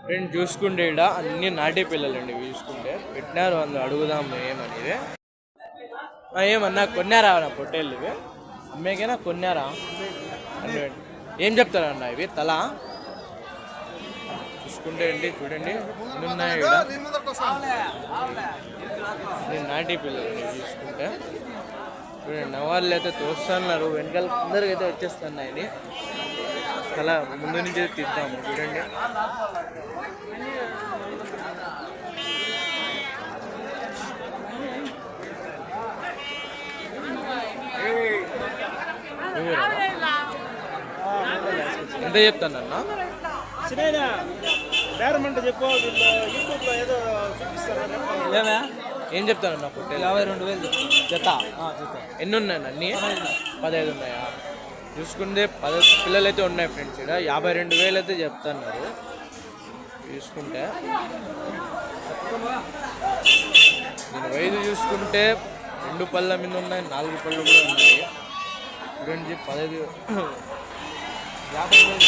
friend చూసుకుంటే ఇక్కడ అన్ని నాటి పిల్లలండి చూసుకుంటే పెట్టినారు అందులో అడుగుదాం ఏమనేది ఏమన్నా కొన్నారా అన్న పొట్టేళ్ళు ఇవి అమ్మేకైనా కొన్నారా అంటే ఏం చెప్తారన్న ఇవి తల చూసుకుంటే అండి చూడండి ఎన్ని ఉన్నాయి ఇక్కడ నాటి పిల్లలు చూసుకుంటే చూడండి నవాళ్ళు అయితే తోస్తున్నారు వెనకాల అందరికి అయితే వచ్చేస్తున్నాయి తల ముందు నుంచి తీద్దాము చూడండి ఎంత చెప్తానన్న చెప్పు యూట్యూబ్లో ఏదో చూపిస్తారా ఏం చెప్తానన్న పొట్టేలు 52,000 జత ఎన్ని ఉన్నాయి అన్నీ 15 ఉన్నాయా చూసుకుంటే 10 పిల్లలు అయితే ఉన్నాయి ఫ్రెండ్స్ ఇక్కడ 52,000 అయితే చెప్తున్నారు చూసుకుంటే నేను వైద్యు చూసుకుంటే 2 పళ్ళ మీద ఉన్నాయి 4 పళ్ళు కూడా ఉన్నాయి చూడండి 15 50